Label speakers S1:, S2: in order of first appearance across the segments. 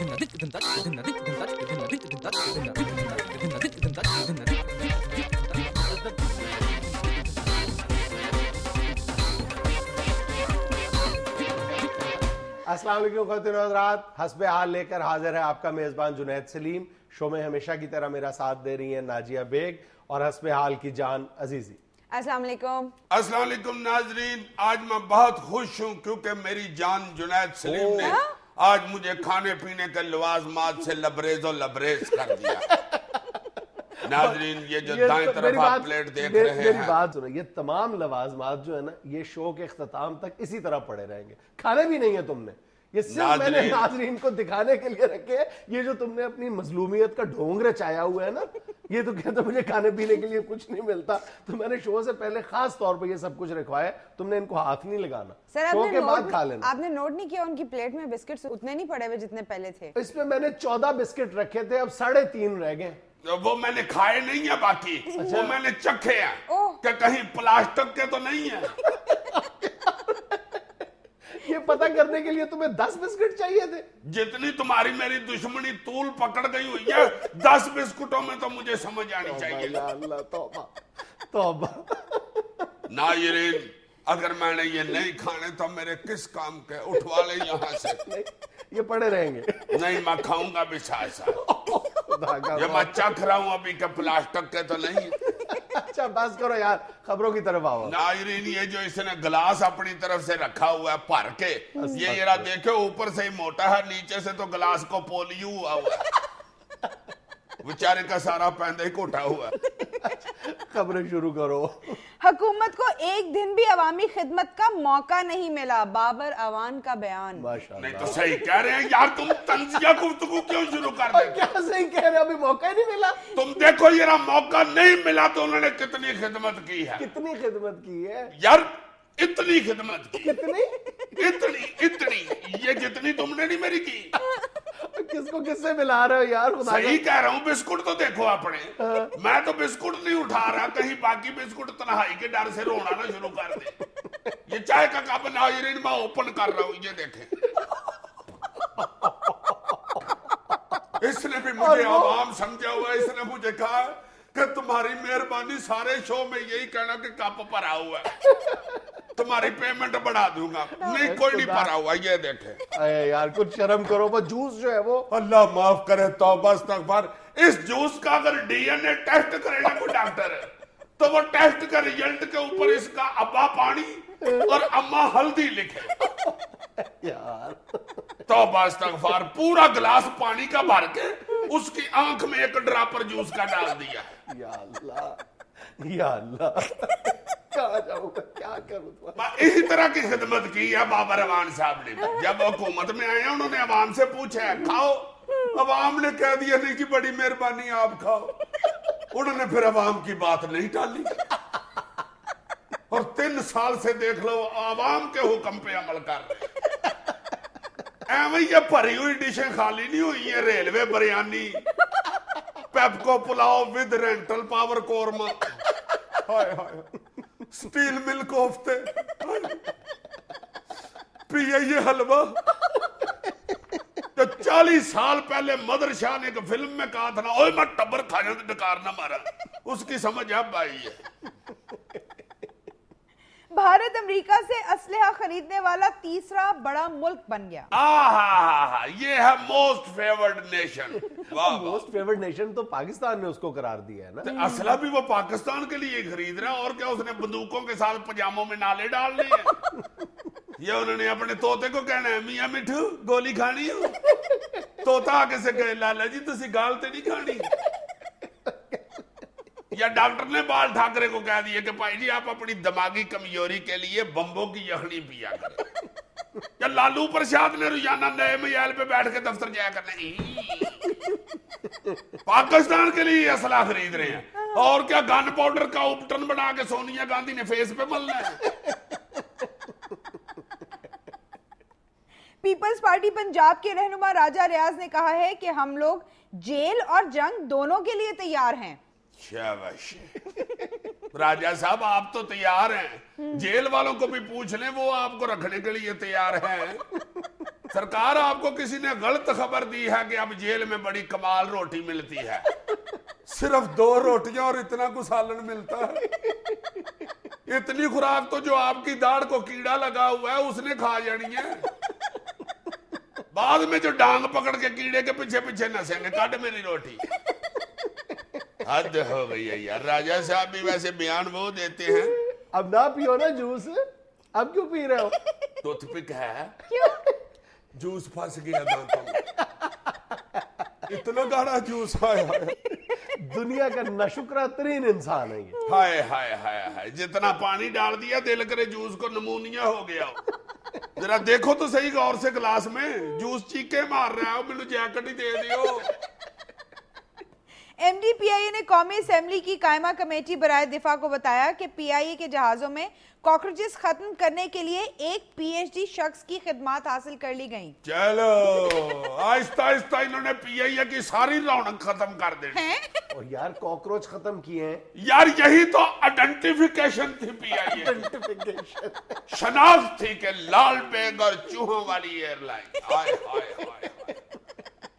S1: السلام علیکم خواتین و حضرات، حسب حال لے کر حاضر ہے آپ کا میزبان جنید سلیم. شو میں ہمیشہ کی طرح میرا ساتھ دے رہی ہیں ناجیہ بیگ اور حسب حال کی جان عزیزی.
S2: السلام علیکم.
S3: السلام علیکم ناظرین. آج میں بہت خوش ہوں کیونکہ میری جان جنید سلیم نے آج مجھے کھانے پینے کے لوازمات سے لبریز و لبریز کر دیا. ناظرین یہ جو دائیں طرف آپ پلیٹ دیکھ رہے ہیں،
S1: میری بات سنو، یہ تمام لوازمات جو ہے نا یہ شو کے اختتام تک اسی طرح پڑے رہیں گے. کھانے بھی نہیں ہے تم نے، یہ صرف میں نے ناظرین کو دکھانے کے لیے رکھے ہیں. یہ جو تم نے اپنی مظلومیت کا ڈھونگ رچایا ہوا ہے نا، یہ تو کہتا مجھے کھانے پینے کے لیے کچھ نہیں ملتا، تو میں نے شو سے پہلے خاص طور پہ یہ سب کچھ رکھوایا. تم نے ان کو ہاتھ نہیں لگانا، شو کے بعد کھا لینا.
S2: آپ نے نوٹ نہیں کیا ان کی پلیٹ میں بسکٹس اتنے نہیں پڑے ہوئے جتنے پہلے تھے؟
S1: اس میں نے 14 بسکٹ رکھے تھے، اب 3.5 رہ گئے.
S3: وہ میں نے کھائے نہیں ہیں، باقی وہ میں نے چکھے ہیں کہ کہیں پلاسٹک کے تو نہیں ہیں.
S1: یہ پتہ کرنے کے لیے تمہیں 10 بسکٹ چاہیے تھے.
S3: جتنی تمہاری میری دشمنی طول پکڑ گئی ہوئی ہے، 10 بسکٹوں میں تو مجھے سمجھ آنی چاہیے.
S1: یا اللہ، توبہ توبہ.
S3: ناظرین اگر میں نے یہ نہیں کھانے تو میرے کس کام کے؟ اٹھوا لے یہاں سے.
S1: یہ پڑے رہیں گے.
S3: نہیں، میں کھاؤں گا بھی ساتھ ساتھ. یہ میں چکھ رہا ہوں ابھی کہ پلاسٹک کے تو نہیں.
S1: اچھا بس کرو یار، خبروں کی طرف آؤ.
S3: ناظرین یہ جو اس نے گلاس اپنی طرف سے رکھا ہوا ہے بھر کے، یہ ذرا دیکھو اوپر سے ہی موٹا ہے، نیچے سے تو گلاس کو پولیو ہوا ہوا ہے. بیچارے کا سارا پیندے ہی کوٹا ہوا ہے.
S1: خبریں شروع کرو.
S2: حکومت کو ایک دن بھی عوامی خدمت کا موقع نہیں ملا، بابر اعوان کا بیان.
S3: نہیں تو صحیح کہہ رہے ہیں یار، تم طنزیہ گفتگو کیوں شروع کر دیں؟
S1: کیا صحیح کہہ رہے ہیں، ابھی موقع ہی نہیں ملا.
S3: تم دیکھو یہ موقع نہیں ملا تو انہوں نے کتنی خدمت کی ہے.
S1: کتنی خدمت کی ہے
S3: یار، اتنی خدمت کی.
S1: کتنی
S3: اتنی یہ جتنی تم نے نہیں میری کی.
S1: کس کو کس سے ملا رہے ہو یار؟ خدا
S3: صحیح کہہ رہا ہوں. بسکٹ تو دیکھو اپنے، میں تو بسکٹ نہیں اٹھا رہا، کہیں باقی بسکٹ تنہائی کے ڈر سے رونا نہ شروع کر دے. یہ چائے کا کپ ناظرین میں اوپن کر رہا ہوں، یہ دیکھیں. اس نے بھی مجھے عوام سمجھا ہوا ہے. اس نے مجھے کہا کہ تمہاری مہربانی سارے شو میں یہی کہنا کہ کپ بھرا ہوا ہے، تمہاری پیمنٹ بڑھا دوں گا. نہیں، کوئی نہیں بھرا ہوا، یہ دیکھیں.
S1: اے یار کچھ شرم کرو. وہ جوس جو ہے وہ،
S3: اللہ معاف کرے، توبہ استغفار. اس جوس کا اگر ڈی این اے ٹیسٹ کرے نا کوئی ڈاکٹر ہے تو وہ ٹیسٹ کا ریزلٹ کے اوپر اس کا ابا پانی اور اما ہلدی لکھے.
S1: یار
S3: توبہ استغفار. پورا گلاس پانی کا بھر کے اس کی آنکھ میں ایک ڈراپر جوس کا ڈال دیا.
S1: یا اللہ یا اللہ، کہاں جاؤں گا، کیا کروں؟
S3: اسی طرح کی خدمت کی ہے بابر اعوان صاحب نے. جب حکومت میں آئے انہوں نے عوام سے پوچھا ہے کھاؤ، عوام نے کہہ دیا نہیں کہ بڑی مہربانی آپ کھاؤ. انہوں نے پھر عوام کی بات نہیں ٹالی اور 3 سال سے دیکھ لو عوام کے حکم پہ عمل کر رہے. ایویں یہ بھری ہوئی ڈشیں خالی نہیں ہوئی ہیں. Railway biryani, PEPCO pulao with rental power korma, ہائے ہائے، سٹیل مل کوفتے، پیے یہ حلوہ. تو 40 سال پہلے مدر شاہ نے ایک فلم میں کہا تھا نا، اوے میں ٹبر کھا جاؤں تو ڈکار نہ مارا، اس کی سمجھ اب آئی ہے.
S2: بھارت امریکہ سے اسلحہ خریدنے والا تیسرا بڑا ملک بن گیا.
S3: یہ ہے most favoured nation.
S1: Most favoured nation تو پاکستان نے اس کو قرار دیا ہے نا.
S3: اسلحہ بھی وہ پاکستان کے لیے خرید رہا ہے، اور کیا اس نے بندوقوں کے ساتھ پجاموں میں نالے ڈال لیے ہیں. یہ انہوں نے اپنے طوطے کو کہنا ہے میاں مٹھو گولی کھانی ہو. طوطا آگے سے کہے لالا جی تسی گال تے نہیں کھانی. یا ڈاکٹر نے بال ٹھاکرے کو کہہ دیا کہ بھائی جی آپ اپنی دماغی کمزوری کے لیے بمبوں کی یخنی پیا کریں. یا لالو پرساد نے روزانہ نئے میال پہ بیٹھ کے دفتر جایا کرنے. پاکستان کے لیے اسلحہ خرید رہے ہیں. اور کیا گن پاؤڈر کا اپٹن بنا کے سونیا گاندھی نے فیس پہ ملنا ہے.
S2: پیپلز پارٹی پنجاب کے رہنما راجہ ریاض نے کہا ہے کہ ہم لوگ جیل اور جنگ دونوں کے لیے تیار ہیں.
S3: شاباش راجہ صاحب، آپ تو تیار ہیں. جیل والوں کو بھی پوچھ لیں، وہ آپ کو رکھنے کے لیے تیار ہیں. सरकार आपको किसी ने गलत खबर दी है कि अब जेल में बड़ी कमाल रोटी मिलती है, सिर्फ 2 रोटियां और इतना कुछ सालन मिलता है। इतनी खुराक तो जो आपकी दाढ़ को कीड़ा लगा हुआ है उसने खा जानी है। बाद में जो डांग पकड़ के कीड़े के पीछे पीछे नसेंगे, काट मेरी रोटी। हद हो गई है यार। राजा साहब भी वैसे बयान वो देते हैं।
S1: अब ना पियो ना जूस, अब क्यों पी रहे हो?
S3: टूथपिक है,
S2: क्यों?
S3: जूस फंस गया दांतों में। इतना गाढ़ा जूस आया है।
S1: दुनिया का नाशुक्रा तरीन इंसान है ये।
S3: हाय हाय हाय हाय, जितना पानी डाल दिया दिल करे जूस को नमूनिया हो गया हो। जरा देखो तो सही गौर से ग्लास में, जूस चीखे मार रहा है। मैनू जैकेट ही दे दियो।
S2: MD-PIA ने कौमी असेंबली की कायमा कमेटी बराए दिफा को बताया कि PIA के जहाजों में कॉकरोचेस खत्म करने के लिए एक PhD शख्स की खिदमत हासिल कर ली गई।
S3: चलो आहिस्ता आहिस्ता इन्होंने PIA की सारी रौनक खत्म कर दी।
S1: और यार कॉकरोच खत्म किए हैं।
S3: यार यही तो आइडेंटिफिकेशन थी PIA, शनाख्त थी कि लाल बेग और चूहों वाली एयरलाइन। हाय हाय हाय हाय।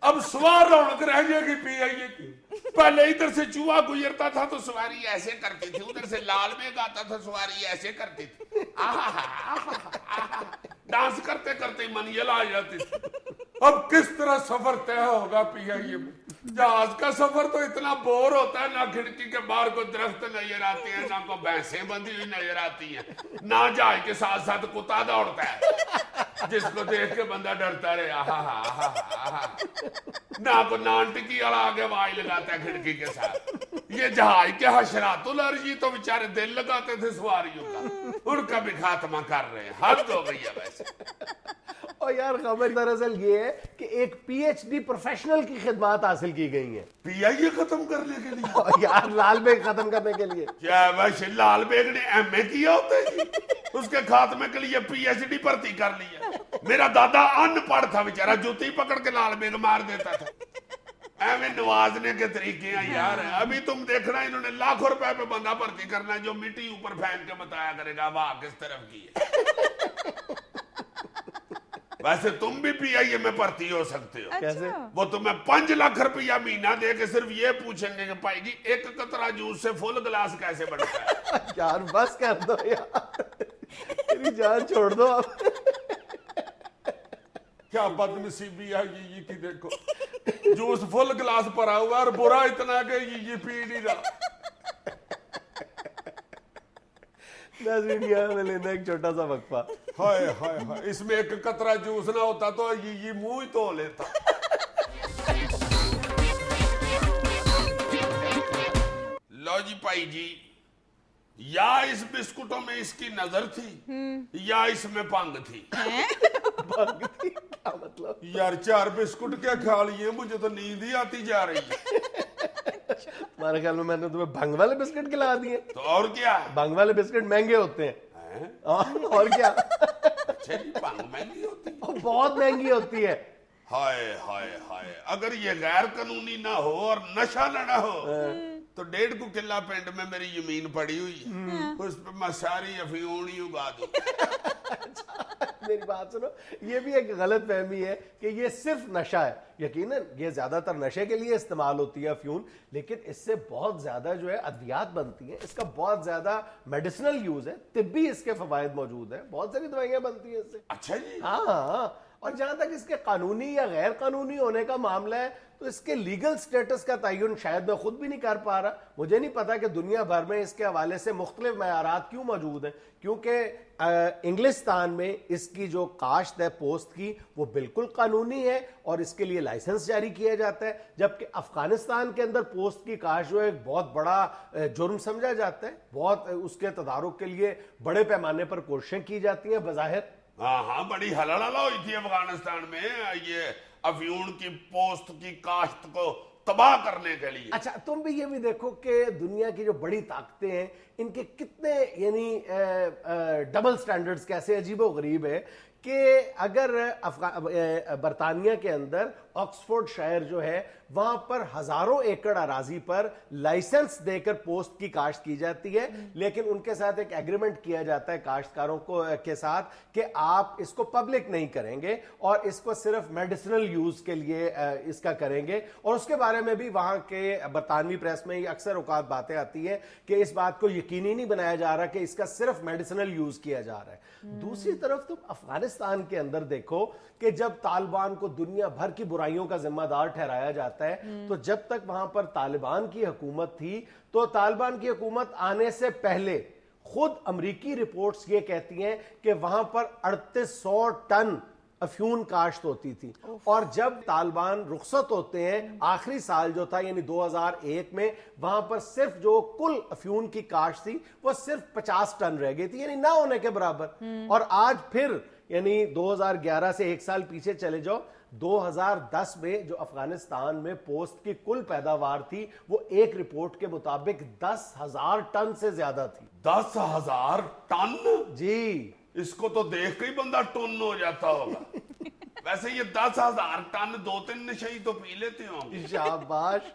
S3: अब सवार रौनक रह जाएगी PIA की। पहले इधर से चूहा गुजरता था तो सवारी ऐसे करती थी, उधर से लाल मेघ आता था सवारी ऐसे करती थी। डांस करते करते मंजिल आ जाती थी। अब किस तरह सफर तय होगा PIA में? जहाज का सफर तो इतना बोर होता है, ना खिड़की के बाहर को दरख्त नजर आते हैं, ना को भैंसें बंधी हुई नजर आती हैं, ना जहाज के साथ साथ कुत्ता दौड़ता है जिसको देख के बंदा डरता रहे। ना को नान टिकी वाला आगे आवाज लगाता है खिड़की के साथ। ये जहाज के हशरातुल अर्जी तो बेचारे दिल लगाते थे सवारियों का, उनका भी खात्मा कर रहे हैं। हद हो गई है वैसे।
S1: और यार खबर दरअसल ये है कि एक PhD प्रोफेशनल की खिदमत हासिल की गई है
S3: PIA खत्म करने के लिए।
S1: और यार लाल बेग खत्म करने के लिए।
S3: क्या वैसे लाल बेग ने MA किया होता है जी? उसके खात्मे के लिए PhD भर्ती कर ली है। मेरा दादा अनपढ़ था बेचारा, जूती पकड़ के लाल बेग मार देता था। ऐਵੇਂ नवाजने के तरीके हैं यार। अभी तुम देखना इन्होंने लाखों रुपए पे बंदा भर्ती करना है जो मिट्टी ऊपर फेंक के बताया करेगा वाह किस तरफ की है। वैसे तुम भी PIA में भर्ती हो सकते हो।
S1: कैसे?
S3: वो तुम्हें 5 लाख रुपया महीना दे के सिर्फ ये पूछेंगे कि भाई जी एक कतरा जूस से फुल गिलास कैसे बनता है।
S1: यार बस कर दो यार, तेरी जान छोड़ दो अब।
S3: क्या बदनसीबी है ये की। देखो जूस फुल गिलास भरा हुआ और बुरा इतना कि ये पी नहीं रहा।
S1: नाज़रीन यहाँ में लेना एक छोटा सा वक्फा।
S3: हाय हाय हाय, इसमें एक कतरा जूस ना होता तो ये मुंह ही धो लेता। लो जी भाई जी, या इस बिस्कुटों में इसकी नजर थी या इसमें भंग थी।
S1: भंग थी? क्या मतलब?
S3: यार 4 बिस्कुट क्या खा लिए, मुझे तो नींद ही आती जा रही है।
S1: तुम्हारे ख्याल में मैंने तुम्हें भंग वाले बिस्किट खिला दिए?
S3: तो और क्या,
S1: भंग वाले बिस्किट महंगे होते हैं। और क्या?
S3: अच्छा जी, भंग महंगी होती है?
S1: बहुत महंगी होती है।
S3: हाय हाय हाय, अगर ये गैर कानूनी ना हो और नशा ना हो तो 1.5 किला पिंड में मेरी जमीन पड़ी हुई है, उस पर मैं सारी अफीम ही उगा दूं।
S1: मेरी बात सुनो, ये भी एक गलत फहमी है कि ये सिर्फ नशा है। यकीनन ये ज्यादातर नशे के लिए इस्तेमाल होती है अफ्यून, लेकिन इससे बहुत ज्यादा जो है अद्वियात बनती हैं, इसका बहुत ज्यादा मेडिसिनल यूज है, तिब्बी इसके फवायद मौजूद है, बहुत सारी दवाइयां बनती हैं इससे।
S3: अच्छा जी।
S1: हाँ, और जहां तक इसके कानूनी या गैर कानूनी होने का मामला है तो इसके लीगल स्टेटस का तयन शायद मैं खुद भी नहीं कर पा रहा। मुझे नहीं पता कि दुनिया भर में इसके हवाले से मुख्तलिफ मयारात क्यों मौजूद हैं, क्योंकि इंग्लिस्तान में इसकी जो काश्त है पोस्त की वो बिल्कुल कानूनी है और इसके लिए लाइसेंस जारी किया जाता है, जबकि अफगानिस्तान के अंदर पोस्त की काश्त जो है एक बहुत बड़ा जुर्म समझा जाता है। बहुत उसके तदारुक के लिए बड़े पैमाने पर कोशिशें की जाती हैं बज़ाहिर।
S3: हाँ हाँ, बड़ी हलहला हुई थी अफगानिस्तान में ये अफ्यून की पोस्त की काश्त को तबाह करने के लिए।
S1: अच्छा, तुम भी ये भी देखो कि दुनिया की जो बड़ी ताकतें हैं इनके कितने यानी डबल स्टैंडर्ड्स कैसे अजीबो गरीब है कि अगर बरतानिया के अंदर ऑक्सफोर्ड शायर जो है वहां पर हजारों एकड़ अराजी पर लाइसेंस देकर पोस्ट की काश्त की जाती है, लेकिन उनके साथ एक एग्रीमेंट किया जाता है काश्तकारों के साथ कि आप इसको पब्लिक नहीं करेंगे और इसको सिर्फ मेडिसिनल यूज के लिए इसका करेंगे। और उसके बारे में भी वहां के बरतानवी प्रेस में अक्सर औकात बातें आती है कि इस बात को यकीनी नहीं बनाया जा रहा कि इसका सिर्फ मेडिसिनल यूज किया जा रहा है। दूसरी तरफ तुम अफगानिस्तान के अंदर देखो कि जब तालिबान को दुनिया भर की बुराइयों का जिम्मेदार ठहराया जाता है, तो जब तक वहां पर तालिबान की हुकूमत थी, तो तालिबान की हुकूमत आने से पहले खुद अमरीकी रिपोर्ट्स ये कहती हैं कि वहां पर 3800 टन अफ्यून काश्त होती थी। और जब तालिबान रुखसत होते हैं आखिरी साल जो था यानी 2001 में, वहां पर सिर्फ जो कुल अफ्यून की काश्त थी वो सिर्फ 50 टन रह गई थी, यानी ना होने के बराबर। और आज फिर यानी 2011 से एक साल पीछे चले जाओ, 2010 में जो अफगानिस्तान में पोस्ट की कुल पैदावार थी वो एक रिपोर्ट के मुताबिक 10,000 टन से ज्यादा थी।
S3: 10,000 टन?
S1: जी,
S3: इसको तो देख के ही बंदा टन हो जाता होगा। वैसे ये 10,000 टन 2-3 नशे तो पी लेते होंगे।
S1: शाबाश।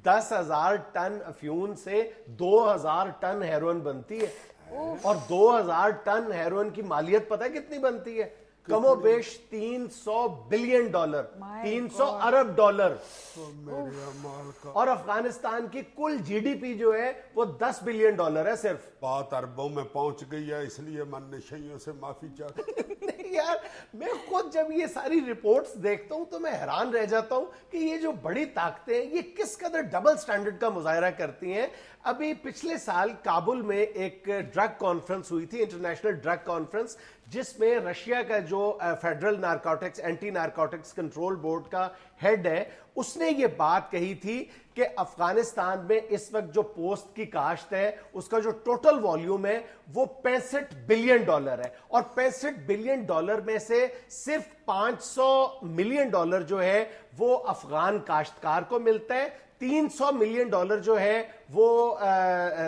S1: 10,000 टन अफ्यून से 2,000 टन हेरोइन बनती है। और 2,000 टन हेरोइन की मालियत पता है कितनी बनती है? कमो बेश 300 बिलियन डॉलर, 300 अरब डॉलर। और अफगानिस्तान की कुल जीडीपी जो है वो 10 बिलियन डॉलर है सिर्फ।
S3: बात अरबों में पहुंच गई है, इसलिए मैं नशइयों से माफी चाहता हूं।
S1: नहीं यार, मैं खुद जब ये सारी रिपोर्ट्स देखता हूं तो मैं हैरान रह जाता हूं कि ये जो बड़ी ताकतें हैं ये किस कदर डबल स्टैंडर्ड का मुजाहरा करती हैं। अभी पिछले साल काबुल में एक ड्रग कॉन्फ्रेंस हुई थी, इंटरनेशनल ड्रग कॉन्फ्रेंस, जिसमें रशिया का जो federal narcotics anti narcotics control board का हेड है, उसने ये बात कही थी कि अफगानिस्तान में इस वक्त जो पोस्ट की काश्त है उसका जो टोटल वॉल्यूम है वो 65 बिलियन डॉलर है। और 65 बिलियन डॉलर में से सिर्फ 500 मिलियन डॉलर जो है वो अफगान काश्तकार को मिलता है। 300 मिलियन डॉलर जो है वो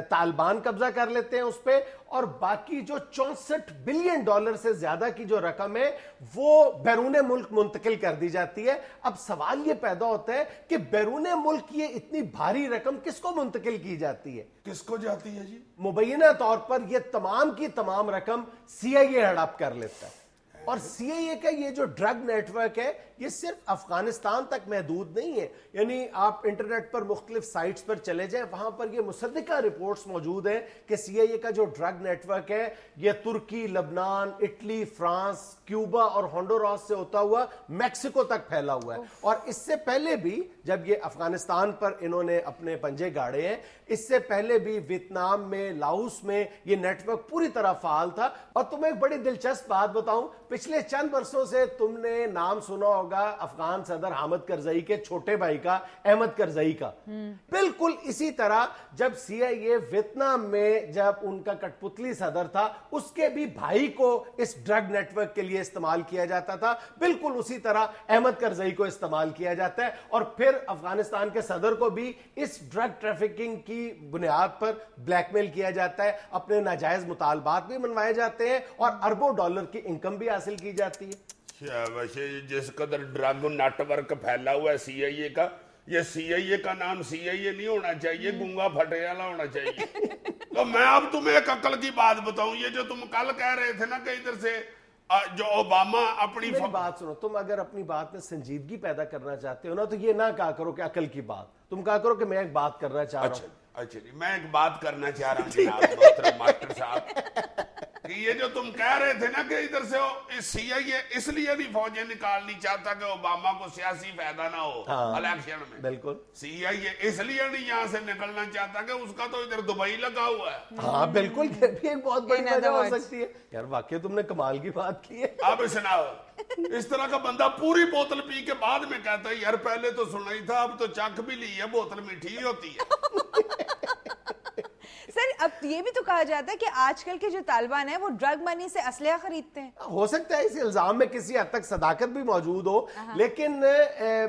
S1: तालिबान कब्जा कर लेते हैं उस पे, और बाकी जो 64 बिलियन डॉलर से ज्यादा की जो रकम है वो बैरून मुल्क मुंतकिल कर दी जाती है। अब सवाल ये पैदा होता है कि बैरून मुल्क ये इतनी भारी रकम किसको मुंतकिल की जाती है?
S3: किसको जाती है जी?
S1: मुबैना तौर पर ये तमाम की तमाम रकम CIA हड़प कर लेता है। और CIA का ये जो ड्रग नेटवर्क है ये सिर्फ अफगानिस्तान तक महदूद नहीं है, यानी आप इंटरनेट पर मुख्तलिफ साइट्स पर चले जाएं, वहां पर ये मुसद्दिका रिपोर्ट्स मौजूद हैं कि CIA का जो ड्रग नेटवर्क है ये तुर्की, लबनान, इटली, फ्रांस, क्यूबा और होंडुरास से होता हुआ मैक्सिको तक फैला हुआ है। और इससे पहले भी जब ये अफगानिस्तान पर इन्होंने अपने पंजे गाड़े हैं, इससे पहले भी वियतनाम में, लाओस में ये नेटवर्क पूरी तरह फाल था। और तुम्हें एक बड़ी दिलचस्प बात बताऊं, पिछले चंद वर्षों से तुमने नाम सुना होगा अफगान सदर हामिद करजई के छोटे भाई का, अहमद करजई का। बिल्कुल इसी तरह जब CIA वियतनाम में जब उनका कठपुतली सदर था, उसके भी भाई को इस ड्रग नेटवर्क के लिए इस्तेमाल किया जाता था। बिल्कुल उसी तरह अहमद करजई को इस्तेमाल किया जाता है। और फिर अफगानिस्तान के सदर को भी इस ड्रग ट्रैफिकिंग की बुनियाद पर ब्लैकमेल किया जाता है, अपने नाजायज मुतालबात भी मनवाए जाते हैं और अरबों डॉलर की इनकम भी हासिल की जाती है।
S3: वैसे जिस कदर ड्रग नेटवर्क फैला हुआ है CIA का, ये CIA का नाम CIA नहीं होना चाहिए, गूंगा फटे वाला होना चाहिए। तो मैं अब तुम्हें एक अकल की बात बताऊं, ये जो तुम कल कह रहे थे ना कि इधर से जो ओबामा अपनी
S1: बात सुनो, तुम अगर अपनी बात में संजीदगी पैदा करना चाहते हो ना तो ये ना कहा करो कि अकल की बात, तुम कहा करो कि मैं एक बात करना चाह रहा हूं।
S3: अच्छा जी, मैं एक बात करना चाह रहा हूं जनाब मास्टर साहब, कि ये जो तुम कह रहे थे ना कि इधर से CIA इसलिए नहीं फौजें निकालनी चाहता कि ओबामा को सियासी फायदा ना हो इलेक्शन में।
S1: बिल्कुल।
S3: CIA इसलिए नहीं यहाँ से निकलना चाहता कि उसका तो इधर दुबई लगा हुआ है।
S1: हाँ बिल्कुल, ये भी एक बहुत बड़ी वजह हो सकती है। यार वाकई तुमने कमाल की बात की है।
S3: अब सुनाओ, इस तरह का बंदा पूरी बोतल पी के बाद में कहता है यार पहले तो सुना ही था, अब तो चख भी ली है, बोतल मीठी होती है।
S2: सर अब ये भी तो कहा जाता है कि आजकल के जो तालिबान है वो ड्रग मनी से असलहा खरीदते हैं।
S1: हो सकता है इस इल्जाम में किसी हद तक सदाकत भी मौजूद हो, लेकिन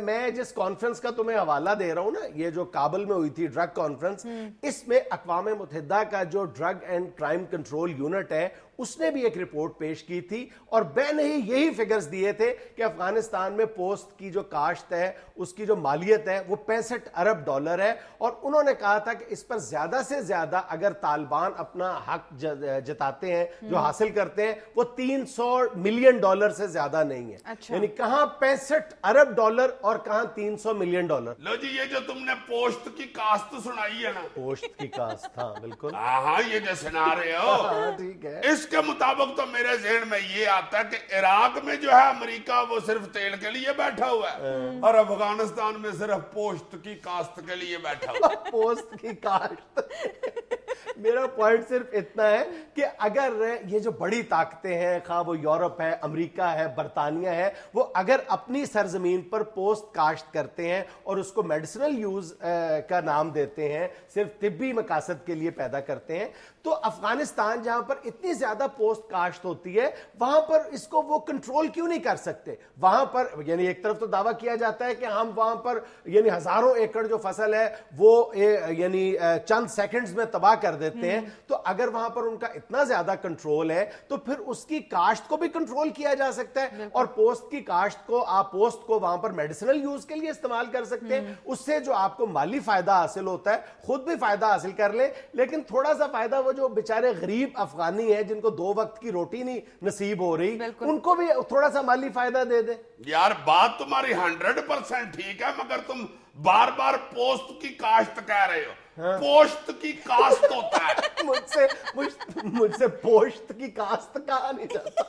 S1: मैं जिस कॉन्फ्रेंस का तुम्हें हवाला दे रहा हूं ना, ये जो काबुल में हुई थी ड्रग कॉन्फ्रेंस, इसमें अक़वाम मुत्तहिदा का जो drug and crime control unit है उसने भी एक रिपोर्ट पेश की थी और मैंने ही यही फिगर्स दिए थे कि अफगानिस्तान में पोस्ट की जो काश्त है उसकी जो मालियत है वो $65 अरब है और उन्होंने कहा था कि इस पर ज्यादा से ज्यादा अगर तालिबान अपना हक जताते हैं जो हासिल करते हैं वो $300 मिलियन से ज्यादा नहीं है।
S2: अच्छा।
S1: यानी कहां $65 अरब और कहां $300 मिलियन।
S3: लो जी, ये जो तुमने पोस्ट की काश्त सुनाई है ना,
S1: पोस्ट की काश्त, हाँ बिल्कुल,
S3: हाँ ये जो सुना रहे हो,
S1: ठीक है।
S3: इसके मुताबिक तो मेरे ज़हन में ये आता है कि इराक में जो है अमेरिका वो सिर्फ तेल के लिए बैठा हुआ है और अफगानिस्तान में सिर्फ पोस्ट की काश्त के लिए बैठा हुआ है।
S1: पोस्ट की काश्त। मेरा पॉइंट सिर्फ इतना है कि अगर ये जो बड़ी ताकतें हैं, खा वो यूरोप है, अमेरिका है, बरतानिया है, वो अगर अपनी सरजमीन पर पोस्ट काश्त करते हैं और उसको मेडिसिनल यूज का नाम देते हैं, सिर्फ तिब्बी मकासद के लिए पैदा करते हैं, तो अफगानिस्तान जहां पर इतनी ज्यादा पोस्ट काश्त होती है वहां पर इसको वो कंट्रोल क्यों नहीं कर सकते? वहां पर यानी एक तरफ तो दावा किया जाता है कि हम वहां पर यानी हजारों एकड़ जो फसल है वो यानी चंद सेकंड्स में तबाह कर देते हैं, तो अगर वहां पर उनका इतना ज्यादा कंट्रोल है तो फिर उसकी काश्त को भी कंट्रोल किया जा सकता है और पोस्ट की काश्त को आप पोस्ट को वहां पर मेडिसिनल यूज के लिए इस्तेमाल कर सकते हैं। उससे जो आपको माली फायदा हासिल होता है, खुद भी फायदा हासिल कर ले, लेकिन थोड़ा सा फायदा वो जो बेचारे गरीब अफगानी है जिनको 2 वक्त की रोटी नहीं नसीब हो रही, उनको भी थोड़ा सा माली फायदा दे दे।
S3: यार बात तुम्हारी 100% ठीक है, मगर तुम बार बार पोस्ट की काश्त कह रहे हो। हाँ। पोस्ट की काश्त होता है।
S1: मुझसे पोस्ट की काश्त कहा नहीं जाता।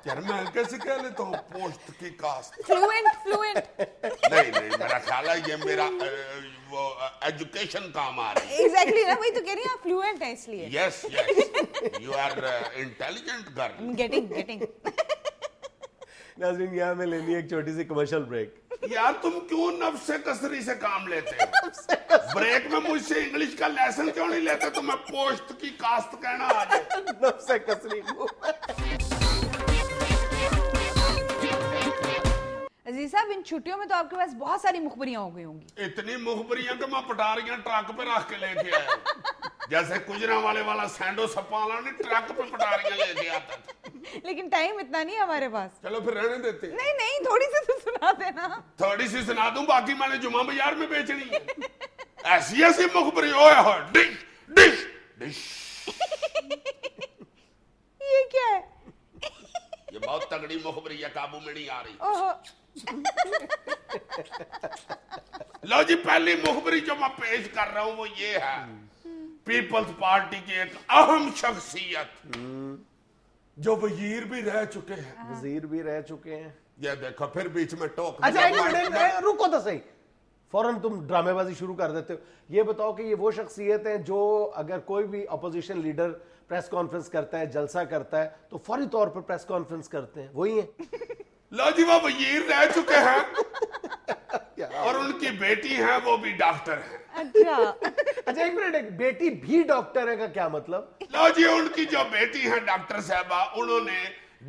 S3: यार मैं कैसे कह लेता हूँ पोस्ट की काश्त?
S2: फ्लुएंट।
S3: नहीं, मेरा ख्याल है ये मेरा वो एजुकेशन काम आ रही है।
S2: एग्जैक्टली ना, वही तो कह रही हूँ, आप फ्लुएंट है इसलिए।
S3: Yes, you are intelligent girl.
S2: Getting.
S1: नाज़रीन, यहाँ में लेनी एक छोटी सी कमर्शियल ब्रेक।
S3: यार तुम क्यों नफ्से कसरी से काम लेते हो? ब्रेक में मुझसे इंग्लिश का लेसन क्यों नहीं लेते? तुम्हें पोस्ट की काश्त कहना आ जाए।
S1: नफ्से कसरी।
S2: अजीज साहब, इन छुट्टियों में तो आपके पास बहुत सारी मुखबरियां हो गई होंगी।
S3: इतनी मुखबरियां कि मैं पटारियां ट्रक पे रख के लेके आया, जैसे गुजरा वाला सैंडो सपाला ने ट्रक पे पटारियां लेके आता था।
S2: लेकिन टाइम इतना नहीं है हमारे पास।
S3: चलो फिर रहने देते।
S2: नहीं, थोड़ी सी तो सुना देना।
S3: थोड़ी सी सुना दूं, बाकी मैंने जुमा बाजार में बेचनी है। ऐसी मुखबरी ओए हो, डिश।
S2: ये क्या है?
S3: ये बहुत तगड़ी मुखबरी है, काबू में नहीं आ रही।
S2: ओहो।
S3: लो जी, पहली मुखबरी जो मैं पेश कर रहा हूं वो ये है, पीपल्स पार्टी की एक अहम शख्सियत जो वजीर भी रह चुके हैं। ये देखो फिर बीच में टोक।
S1: अच्छा एक मिनट, रुको तो सही, फौरन तुम ड्रामेबाजी शुरू कर देते हो। ये बताओ कि ये वो शख्सियत है जो अगर कोई भी अपोजिशन लीडर प्रेस कॉन्फ्रेंस करता है, जलसा करता है, तो फौरी तौर पर प्रेस कॉन्फ्रेंस करते हैं, वही है?
S3: लो जी, वो वजीर रह चुके हैं और उनकी बेटी है, वो भी डॉक्टर है।
S2: अच्छा
S1: एक मिनट, एक बेटी भी डॉक्टर है का क्या मतलब?
S3: लो जी, उनकी जो बेटी है डॉक्टर साहबा, उन्होंने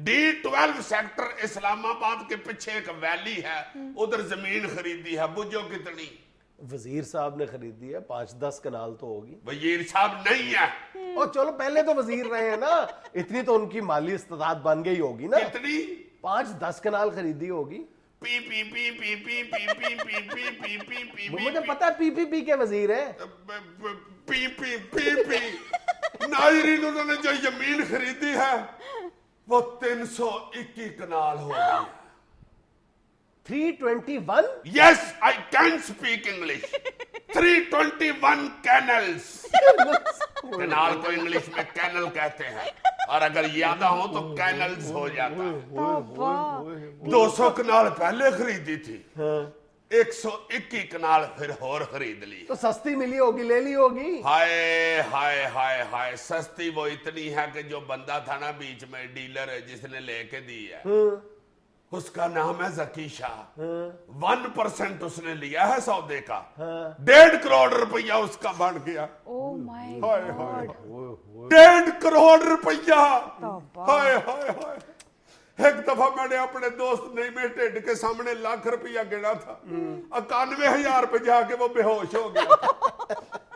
S3: D12 सेक्टर इस्लामाबाद के पीछे एक वैली है, उधर जमीन खरीदी है। बुझो कितनी?
S1: वजीर साहब ने खरीदी है, 5-10 कनाल तो होगी।
S3: वजीर साहब नहीं है।
S1: और चलो पहले तो वजीर रहे हैं ना, इतनी तो उनकी माली इस्तादात बन गई होगी ना।
S3: कितनी?
S1: 5-10 कनाल खरीदी होगी।
S3: पी
S1: मुझे पता है पी के वजीर है।
S3: नाज़रीन, उन्होंने जो जमीन खरीदी है वो 321 कनाल हो गई।
S1: 321?
S3: Yes, I can speak English. 321 canals. Canal को इंग्लिश में कैनल कहते हैं, और अगर ज्यादा हो तो कैनल्स हो जाता है। 200 कनाल पहले खरीदी थी, 121 कनाल फिर और खरीद ली।
S1: तो सस्ती मिली होगी, ले ली होगी।
S3: हाय, सस्ती वो इतनी है कि जो बंदा था ना बीच में, डीलर है जिसने लेके दी है, उसका नाम है जकी शाह। 1% उसने लिया है सौदे का। 1.5 करोड़ रुपया उसका बन गया।
S2: ओह माय गॉड,
S3: 1.5 करोड़ रुपया। हाय। एक दफा मैंने अपने दोस्त नईमे ढिड के सामने ₹1,00,000 गिना था, 91,000 पे जाके वो बेहोश हो गया।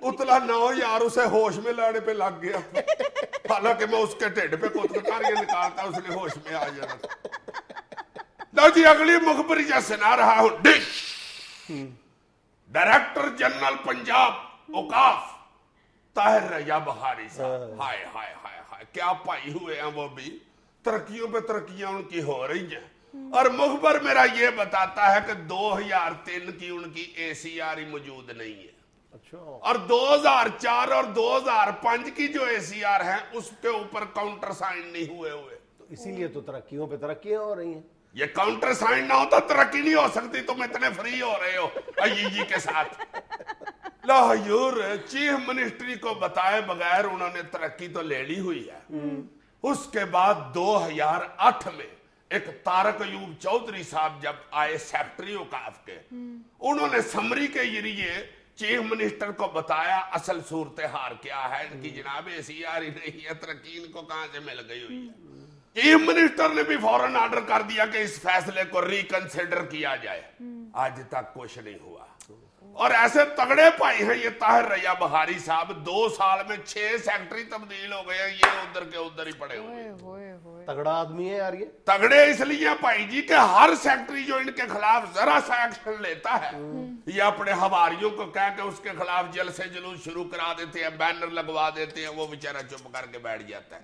S3: उतला 9,000 उसे होश में लाने पे लग गया। हालांकि मैं उसके ढिड पे कोतकारियां निकालता उसने होश में आ जाना था। लो जी अगली मुखबरी जा सुना रहा हूं। डिश डायरेक्टर जनरल पंजाब औकाफ ताहिर रजा बहारी साहब, हाय हाय हाय हाय क्या पाई हुए हैं वो भी, तरक्कियों पे तरक्कियां उनकी हो रही हैं। और मुखबर मेरा ये बताता है कि 2003 की उनकी ACR ही मौजूद नहीं है।
S1: अच्छा।
S3: और 2004 और 2005 की जो ACR है उसके ऊपर काउंटर साइन नहीं हुए।
S1: तो इसीलिए तो तरक्कियों पे तरक्कियां हो रही हैं।
S3: ये काउंटर साइन ना होता तरक्की नहीं हो सकती। तुम इतने फ्री हो रहे हो अय्यी के साथ। लाहौर चीफ मिनिस्ट्री को बताए बगैर उन्होंने तरक्की तो ले ली हुई है। उसके बाद 2008 में एक तारक अयूब चौधरी साहब जब आए सेक्रेटरी औकाफ के, उन्होंने समरी के जरिए चीफ मिनिस्टर को बताया असल सूरत हाल क्या है इनकी, जनाब ACR ही नहीं है, तरक्की इनको कहां से मिल गई हुई है। चीफ मिनिस्टर ने भी फौरन ऑर्डर कर दिया कि इस फैसले को रिकंसिडर किया जाए। आज तक कुछ नहीं हुआ। और ऐसे तगड़े भाई हैं ये ताहिर रजा बहारी साहब, 2 साल में 6 सेक्रेटरी तब्दील हो गए। ये उधर के उधर ही पड़े हुए।
S1: तगड़ा आदमी है यार ये।
S3: तगड़े इसलिए भाई जी कि हर सेक्रेटरी जो इनके खिलाफ जरा सा एक्शन लेता है, ये अपने हवारियों को कह के उसके खिलाफ जलसे जुलूस शुरू करा देते हैं, बैनर लगवा देते हैं, वो बेचारा चुप करके बैठ जाता है,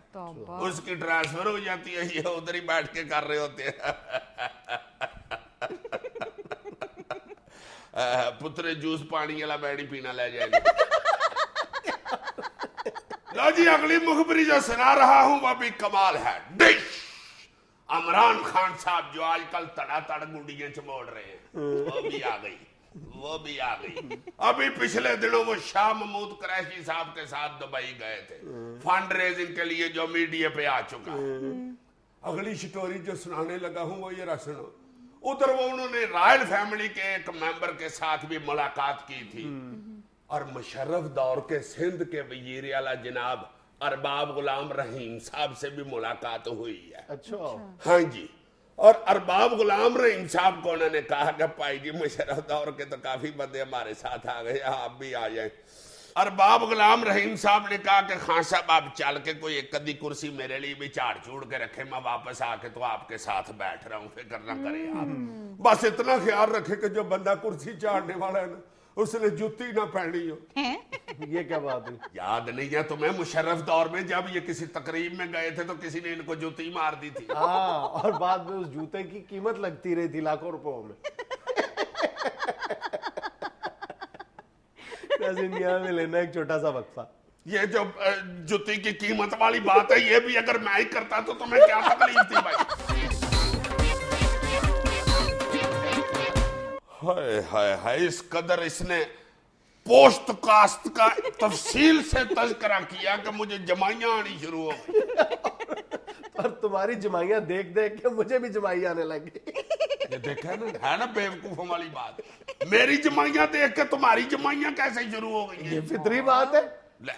S3: उसकी ट्रांसफर हो जाती है, ये उधर ही बैठ के कर रहे होते हैं। पुत्रे जूस पानी वाला बैडी पीना ले जाएंगे। लो जी अगली मुखबरी जो सुना रहा हूं वह भी कमाल है। डिश इमरान खान साहब जो आजकल तड़ातड़ गुंडियां चमोड़ रहे हैं, वो भी आ गई। अभी पिछले दिनों वो शाह महमूद कुरैशी साहब के साथ दुबई गए थे फंड रेजिंग के लिए, जो मीडिया पे आ चुका है। अगली स्टोरी जो सुनाने लगा हूं वो ये रहा सुनो। उधर वो उन्होंने रॉयल फैमिली के एक मेंबर के साथ भी मुलाकात की थी और मुशर्रफ दौर के सिंध के वजीर आला जनाब अरबाब गुलाम रहीम साहब से भी मुलाकात हुई है।
S1: अच्छा।
S3: हाँ जी। और अरबाब गुलाम रहीम साहब को उन्होंने कहा कि भाई जी मुशर्रफ दौर के तो काफी बंदे हमारे साथ आ गए, आप भी आ जाए। अरबाब गुलाम रहीम साहब ने कहा कि खान साहब आप चल के कोई एक आधी कुर्सी मेरे लिए भी झाड़ छूड़ के रखे, मैं वापस आके तो आपके साथ बैठ रहा हूं, फिक्र ना करें आप। बस इतना ख्याल रखे कि जो बंदा कुर्सी झाड़ने वाला है ना उसने जूती ना पहनी हो।
S1: ये क्या बात है?
S3: याद नहीं है तुम्हें मुशर्रफ दौर में जब ये किसी तकरीब में गए थे तो किसी ने इनको जूती मार दी थी।
S1: हाँ, और बाद में उस जूते की कीमत लगती रही थी लाखों रुपयों में। यहाँ में लेना एक छोटा सा वक्फा।
S3: ये जो जूती की कीमत वाली बात है ये भी अगर मैं ही करता तो तुम्हें क्या तकलीफ थी भाई। हाय हाय हाय, इस कदर इसने पोस्ट कास्ट का तफसील से तज़किरा किया कि मुझे जमाइयां आनी शुरू हो गई।
S1: और तुम्हारी जमाइयां देख देख के मुझे भी जमाई आने लगी।
S3: ये देखा है ना बेवकूफों वाली बात। मेरी जमाइयां देख के तुम्हारी जमाइयां कैसे शुरू हो गई है?
S1: ये फितरी बात है,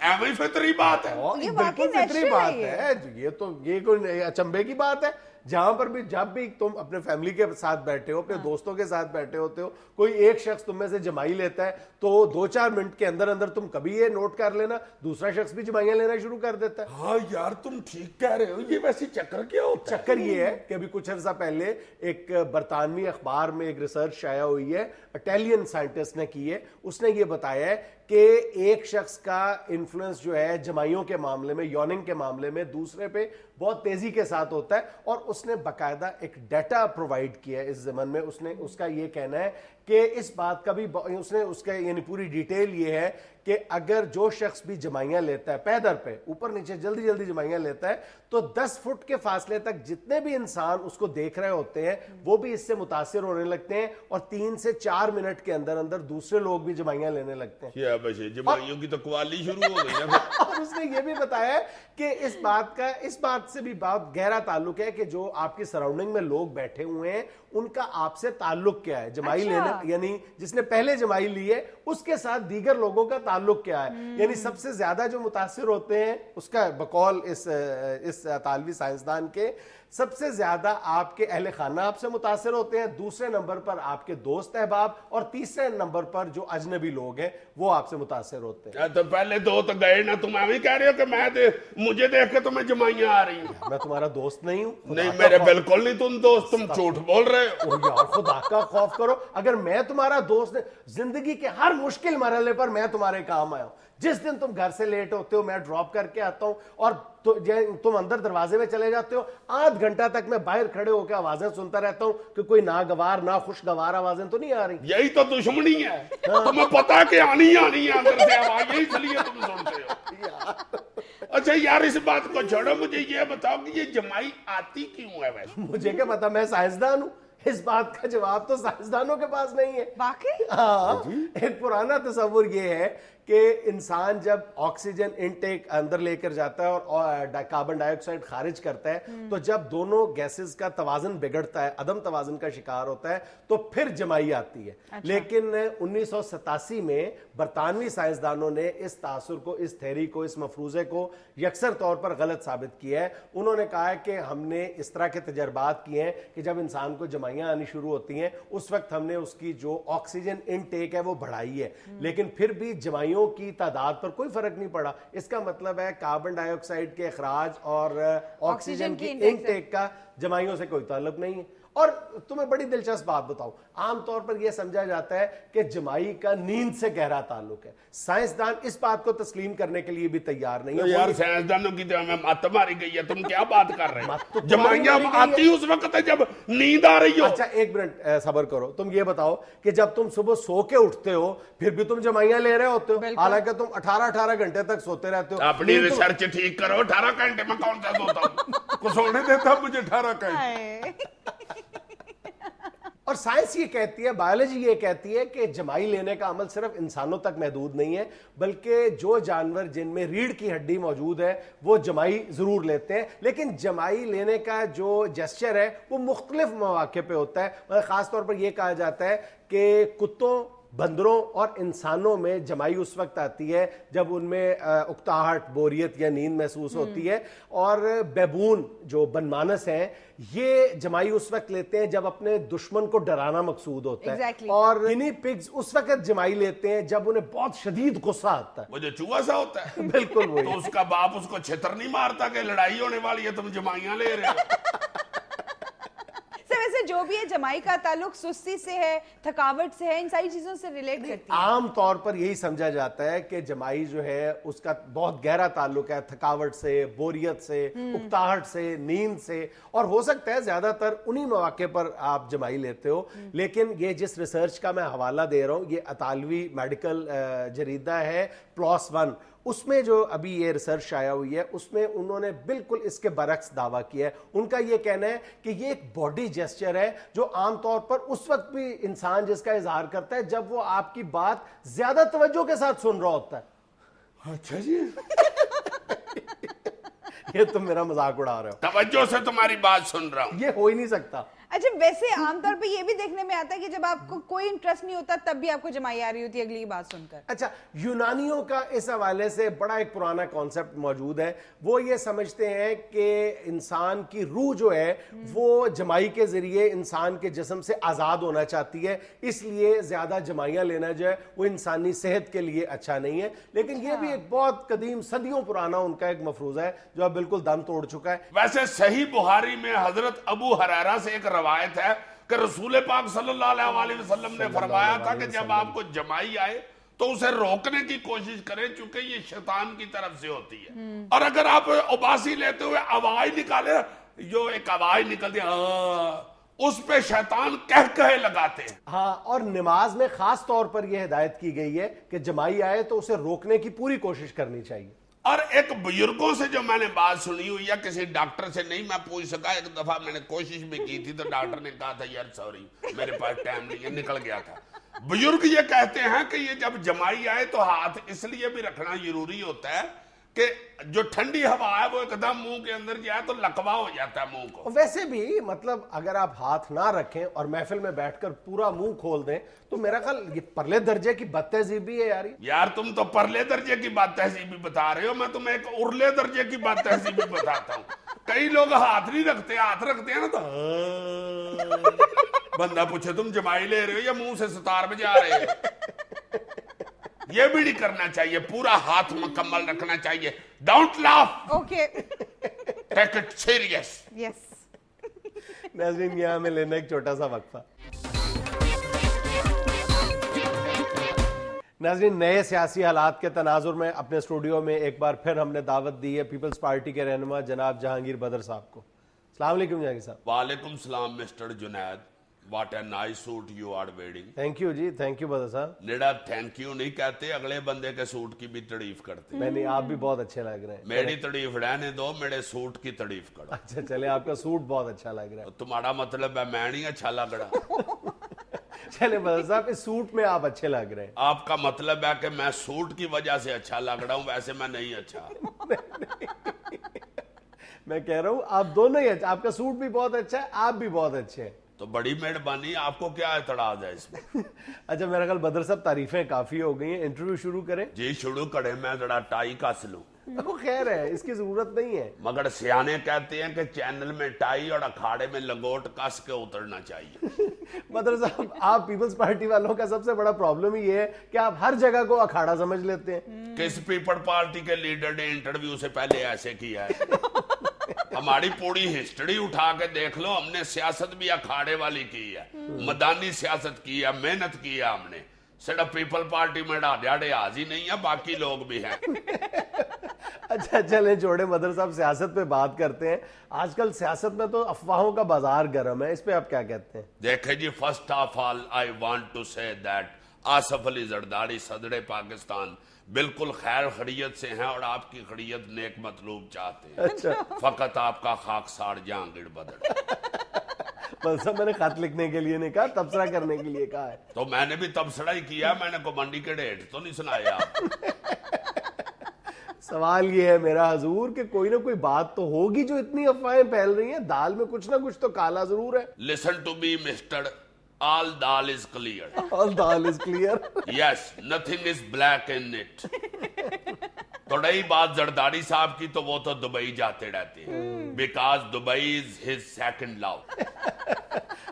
S3: ऐਵੇਂ फितरी बात है।
S2: ये
S1: बिल्कुल
S2: वाकई
S1: फितरी
S2: natural
S1: बात
S2: है
S1: है। ये तो ये कोई अचंभे की बात है। जहां पर भी जब भी तुम अपने फैमिली के साथ बैठे हो, अपने दोस्तों के साथ बैठे होते हो, कोई एक शख्स तुम में से जमाई लेता है तो 2-4 मिनट के अंदर अंदर तुम कभी ये नोट कर लेना दूसरा शख्स भी जमाइयां लेना शुरू कर देता है।
S3: हाँ यार तुम ठीक कह रहे हो। ये वैसे चक्कर क्या होता है?
S1: चक्कर ये है कि अभी कुछ अर्सा पहले एक बरतानवी अखबार में एक रिसर्च शाया हुई है, इटालियन साइंटिस्ट ने की है। उसने ये बताया है कि एक शख्स का इन्फ्लुएंस जो है जमाइयों के मामले में, यॉनिंग के मामले में दूसरे पे बहुत तेजी के साथ होता है। और उसने बाकायदा एक डाटा प्रोवाइड किया है इस ज़माने में। उसने उसका ये कहना है कि इस बात का भी उसने उसका यानी पूरी डिटेल ये है कि अगर जो शख्स भी जमाइयां लेता है पैदर पे ऊपर नीचे जल्दी जल्दी जमाइयां लेता है तो 10 फुट के फासले तक जितने भी इंसान उसको देख रहे होते हैं वो भी इससे मुतासिर होने लगते हैं और 3 से 4 मिनट के अंदर अंदर दूसरे लोग भी जमाइयां लेने लगते हैं।
S3: जमाइयों की तो कवाली शुरू हो गई ना।
S1: और उसने ये भी बताया कि इस बात से भी बहुत गहरा ताल्लुक है कि जो आपकी सराउंडिंग में लोग बैठे हुए हैं ان کا آپ سے تعلق کیا ہے. جمائی لینا یعنی جس نے پہلے جمائی لی ہے اس کے ساتھ دیگر لوگوں کا تعلق کیا ہے. یعنی سب سے زیادہ جو متاثر ہوتے ہیں اس کا بقول اس اطالوی سائنسدان کے سب سے زیادہ آپ کے اہل خانہ آپ سے متاثر ہوتے ہیں, دوسرے نمبر پر آپ کے دوست احباب, اور تیسرے نمبر پر جو اجنبی لوگ ہیں وہ آپ سے متاثر ہوتے ہیں.
S3: تو پہلے دو تو گئے نا, تم ہمیں کہہ رہے ہو کہ مجھے دیکھ کے تمہیں جمائیاں آ رہی ہیں.
S1: میں تمہارا دوست نہیں ہوں.
S3: نہیں میرے بالکل نہیں تم دوست, تم جھوٹ بول رہے ہو.
S1: یار خدا کا خوف کرو, اگر میں تمہارا دوست, زندگی کے ہر مشکل مرحلے پر میں تمہارے کام آیا ہوں. جس دن تم گھر سے لیٹ ہوتے ہو میں ڈراپ کر کے آتا ہوں, اور تم اندر دروازے میں چلے جاتے ہو, آدھ گھنٹہ تک میں باہر کھڑے ہو کے آوازیں سنتا رہتا ہوں کہ کوئی ناگوار نہ خوشگوار آوازیں تو نہیں آ رہی.
S3: یہی تو دشمنی ہے, تمہیں پتا کہ آنی ہے اندر سے آواز, یہی اس لیے تم سنتے ہو. اچھا یار اس بات کو چھوڑو, مجھے یہ بتاؤ کہ یہ جمائی آتی کیوں ہے ویسے؟
S1: مجھے کیا پتا, میں سائنسدان ہوں, اس بات کا جواب تو سائنسدانوں کے پاس نہیں ہے.
S2: واقعی
S1: ہاں, ایک پرانا تصور یہ ہے کہ انسان جب آکسیجن انٹیک اندر لے کر جاتا ہے اور کاربن ڈائی آکسائڈ خارج کرتا ہے, تو جب دونوں گیسز کا توازن بگڑتا ہے, عدم توازن کا شکار ہوتا ہے, تو پھر جمائی آتی ہے. لیکن 1987 میں برطانوی سائنسدانوں نے اس تاثر کو, اس تھیوری کو, اس مفروضے کو یکسر طور پر غلط ثابت کیا ہے. انہوں نے کہا ہے کہ ہم نے اس طرح کے تجربات کیے ہیں کہ جب انسان کو جمائیاں آنی شروع ہوتی ہیں اس وقت ہم نے اس کی جو آکسیجن انٹیک ہے وہ بڑھائی ہے, لیکن پھر بھی جمائیوں کی تعداد پر کوئی فرق نہیں پڑا. اس کا مطلب ہے کاربن ڈائی آکسائڈ کے اخراج اور آکسیجن کی انٹیک کا جمائیوں سے کوئی تعلق نہیں ہے. اور تمہیں بڑی دلچسپ بات بتاؤں, عام طور پر یہ سمجھا جاتا ہے کہ جمائی کا نیند سے گہرا تعلق ہے. سائنسدان اس بات کو تسلیم کرنے کے لیے بھی تیار نہیں ہے.
S3: یار سائنسدانوں کی تو ہمیں مات ماری گئی ہے, تم کیا بات کر رہے ہو؟ جمائیاں آتی اس وقت ہے جب نیند آ رہی ہو.
S1: اچھا ایک منٹ صبر کرو, تم یہ بتاؤ کہ جب تم صبح سو کے اٹھتے ہو پھر بھی تم جمائیاں لے رہے ہوتے ہو, حالانکہ تم 18 گھنٹے تک سوتے رہتے ہو.
S3: اپنی ریسرچ ٹھیک کرو, 18 گھنٹے میں کون سا سوتا ہوں؟ کو سونے دیتا مجھے 18 گھنٹے.
S1: اور سائنس یہ کہتی ہے, بایولوجی یہ کہتی ہے کہ جمائی لینے کا عمل صرف انسانوں تک محدود نہیں ہے, بلکہ جو جانور جن میں ریڑھ کی ہڈی موجود ہے وہ جمائی ضرور لیتے ہیں. لیکن جمائی لینے کا جو جیسچر ہے وہ مختلف مواقع پہ ہوتا ہے. خاص طور پر یہ کہا جاتا ہے کہ کتوں, بندروں اور انسانوں میں جمائی اس وقت آتی ہے جب ان میں اکتاہٹ, بوریت یا نیند محسوس ہوتی ہے. اور بیبون جو بنمانس ہیں یہ جمائی اس وقت لیتے ہیں جب اپنے دشمن کو ڈرانا مقصود ہوتا ہے. اور گنی پگز اس وقت جمائی لیتے ہیں جب انہیں بہت شدید غصہ آتا ہے.
S3: وہ جو چوہا سا ہوتا ہے
S1: بالکل وہی.
S3: تو اس کا باپ اس کو چھتر نہیں مارتا کہ لڑائی ہونے والی ہے تم جمائیاں لے رہے ہو؟
S2: ویسے جو بھی ہے جمائی کا تعلق سستی سے ہے, تھکاوٹ سے ہے, ان ساری چیزوں سے ریلیٹ کرتی ہے.
S1: عام طور پر یہی سمجھا جاتا ہے کہ جمائی جو ہے اس کا بہت گہرا تعلق ہے تھکاوٹ سے, بوریت سے, اکتاہٹ سے, نیند سے, اور ہو سکتا ہے زیادہ تر انہی مواقع پر آپ جمائی لیتے ہو. لیکن یہ جس ریسرچ کا میں حوالہ دے رہا ہوں یہ اطالوی میڈیکل جریدہ ہے PLOS ONE, اس میں جو ابھی یہ ریسرچ شائع ہوئی ہے اس میں انہوں نے بالکل اس کے برعکس دعویٰ کیا ہے. ان کا یہ کہنا ہے کہ یہ ایک باڈی جیسچر ہے جو عام طور پر اس وقت بھی انسان جس کا اظہار کرتا ہے جب وہ آپ کی بات زیادہ توجہ کے ساتھ سن رہا ہوتا ہے.
S3: اچھا جی,
S1: یہ تم میرا مذاق اڑا رہے ہو.
S3: توجہ سے تمہاری بات سن رہا ہوں.
S1: یہ ہو ہی نہیں سکتا.
S2: اچھا ویسے عام طور پہ یہ بھی دیکھنے میں آتا ہے کہ جب آپ کو کوئی انٹرسٹ نہیں ہوتا تب بھی آپ کو جمائی آ رہی ہوتی ہے اگلی بات سن کر.
S1: اچھا یونانیوں کا اس حوالے سے بڑا ایک پرانا کانسیپٹ موجود ہے. وہ یہ سمجھتے ہیں کہ انسان کی روح جو ہے وہ جمائی کے ذریعے انسان کے جسم سے آزاد ہونا چاہتی ہے, اس لیے زیادہ جمائیاں لینا جو ہے وہ انسانی صحت کے لیے اچھا نہیں ہے. لیکن یہ بھی ایک بہت قدیم صدیوں پرانا ان کا ایک مفروضہ ہے جو اب بالکل دم توڑ چکا ہے.
S3: ویسے صحیح بخاری میں حضرت ابو ہریرہ سے ایک روایت ہے کہ رسول پاک صلی اللہ علیہ وسلم نے فرمایا تھا کہ جب آپ کو جمائی آئے تو اسے روکنے کی کوشش کریں چونکہ یہ شیطان کی طرف سے ہوتی ہے. اور اگر آپ اباسی لیتے ہوئے آواز نکالے, جو ایک آواز نکلتی ہے اس پہ شیطان کہے لگاتے ہیں.
S1: ہاں, اور نماز میں خاص طور پر یہ ہدایت کی گئی ہے کہ جمائی آئے تو اسے روکنے کی پوری کوشش کرنی چاہیے.
S3: اور ایک بزرگوں سے جو میں نے بات سنی ہوئی ہے, کسی ڈاکٹر سے نہیں میں پوچھ سکا, ایک دفعہ میں نے کوشش بھی کی تھی تو ڈاکٹر نے کہا تھا یار سوری میرے پاس ٹائم نہیں ہے, نکل گیا تھا. بزرگ یہ کہتے ہیں کہ یہ جب جمائی آئے تو ہاتھ اس لیے بھی رکھنا ضروری ہوتا ہے کہ جو ٹھنڈی ہوا ہے وہ ایک دم منہ کے اندر جائے تو لکوا ہو جاتا ہے منہ کو.
S1: ویسے بھی مطلب اگر آپ ہاتھ نہ رکھیں اور محفل میں بیٹھ کر پورا منہ کھول دیں تو میرا خیال یہ پرلے درجے کی بد تہذیبی ہے یار.
S3: یار تم تو پرلے درجے کی بات تہذیبی بتا رہے ہو, میں تمہیں ایک ارلے درجے کی بات تہذیبی بتاتا ہوں. کئی لوگ ہاتھ نہیں رکھتے, ہاتھ رکھتے ہیں نا تو بندہ پوچھے تم جمائی لے رہے ہو یا منہ سے ستار بجا رہے ہو. یہ بھی نہیں کرنا چاہیے, پورا ہاتھ مکمل رکھنا چاہیے. Don't laugh,
S2: okay,
S3: take it serious.
S2: Yes.
S1: ناظرین یہاں میں لینا ایک چھوٹا سا وقفہ. ناظرین نئے سیاسی حالات کے تناظر میں اپنے اسٹوڈیو میں ایک بار پھر ہم نے دعوت دی ہے پیپلز پارٹی کے رہنما جناب جہانگیر بدر صاحب کو. السلام علیکم جہانگیر صاحب.
S3: وعلیکم السلام mister Junaid. What a nice suit you are wearing.
S1: Thank you جی, تھینک یو بدر صاحب.
S3: نیڈا تھینک یو نہیں کہتے, اگلے بندے کے سوٹ کی بھی تعریف کرتے.
S1: میں نہیں, آپ بھی بہت اچھے لگ رہے ہیں.
S3: میری تعریف رہنے دو, میرے سوٹ کی تعریف کرو.
S1: اچھا چلے, آپ کا سوٹ بہت اچھا لگ رہا ہے.
S3: تمہارا مطلب ہے میں نہیں اچھا لگ رہا.
S1: چلے بدر صاحب اس سوٹ میں آپ اچھے لگ رہے ہیں.
S3: آپ کا مطلب ہے کہ میں سوٹ کی وجہ سے اچھا لگ رہا ہوں, ویسے میں نہیں اچھا.
S1: میں کہہ رہا ہوں آپ دونوں ہی اچھا, آپ کا سوٹ بھی بہت اچھا ہے, آپ بھی بہت اچھے ہیں.
S3: تو بڑی مہربانی, آپ کو کیا اعتراض ہے اس میں؟
S1: اچھا میرا خیال بدر صاحب تعریفیں کافی ہو گئی ہیں, انٹرویو شروع کریں.
S3: جی شروع کریں, میں ذرا ٹائی کس لوں.
S1: وہ خیر ہے, اس کی ضرورت نہیں ہے.
S3: مگر سیانے کہتے ہیں کہ چینل میں ٹائی اور اکھاڑے میں لنگوٹ کس کے اترنا چاہیے.
S1: بدر صاحب آپ پیپلز پارٹی والوں کا سب سے بڑا پرابلم ہی یہ ہے کہ آپ ہر جگہ کو اکھاڑا سمجھ لیتے ہیں.
S3: کس پیپل پارٹی کے لیڈر نے انٹرویو سے پہلے ایسے کیا ہے؟ ہماری پوری ہسٹری اٹھا کے دیکھ لو, ہم نے سیاست بھی اکھاڑے والی کی ہے, میدانی سیاست کی ہے, محنت کی ہے ہم نے. صرف پیپل پارٹی میں ڈاڑے آج ہی نہیں ہے, باقی لوگ بھی ہیں.
S1: اچھا چلیں چھوڑے بدر صاحب, سیاست پہ بات کرتے ہیں. آج کل سیاست میں تو افواہوں کا بازار گرم ہے, اس پہ آپ کیا کہتے ہیں؟
S3: دیکھیں جی, first of all I want to say that Asif Ali Zardari صدر پاکستان بالکل خیر خیریت سے ہیں اور آپ کی خیریت نیک مطلوب چاہتے ہیں. فقط آپ کا خاکسار جہانگیر بدر.
S1: بس میں نے خط لکھنے کے لیے نہیں کہا, تبصرہ کرنے کے لیے کہا ہے.
S3: تو میں نے بھی تبصرہ ہی کیا, میں نے کومنڈی کے ڈیٹ تو نہیں سنایا.
S1: سوال یہ ہے میرا حضور کہ کوئی نہ کوئی بات تو ہوگی جو اتنی افواہیں پھیل رہی ہیں, دال میں کچھ نہ کچھ تو کالا ضرور ہے.
S3: Listen to me mister, all dal is clear.
S1: All dal is clear.
S3: Yes, nothing is black in it. تو رہی بات زرداری صاحب کی, تو وہ تو دبئی جاتے رہتے ہیں, because Dubai is his second love.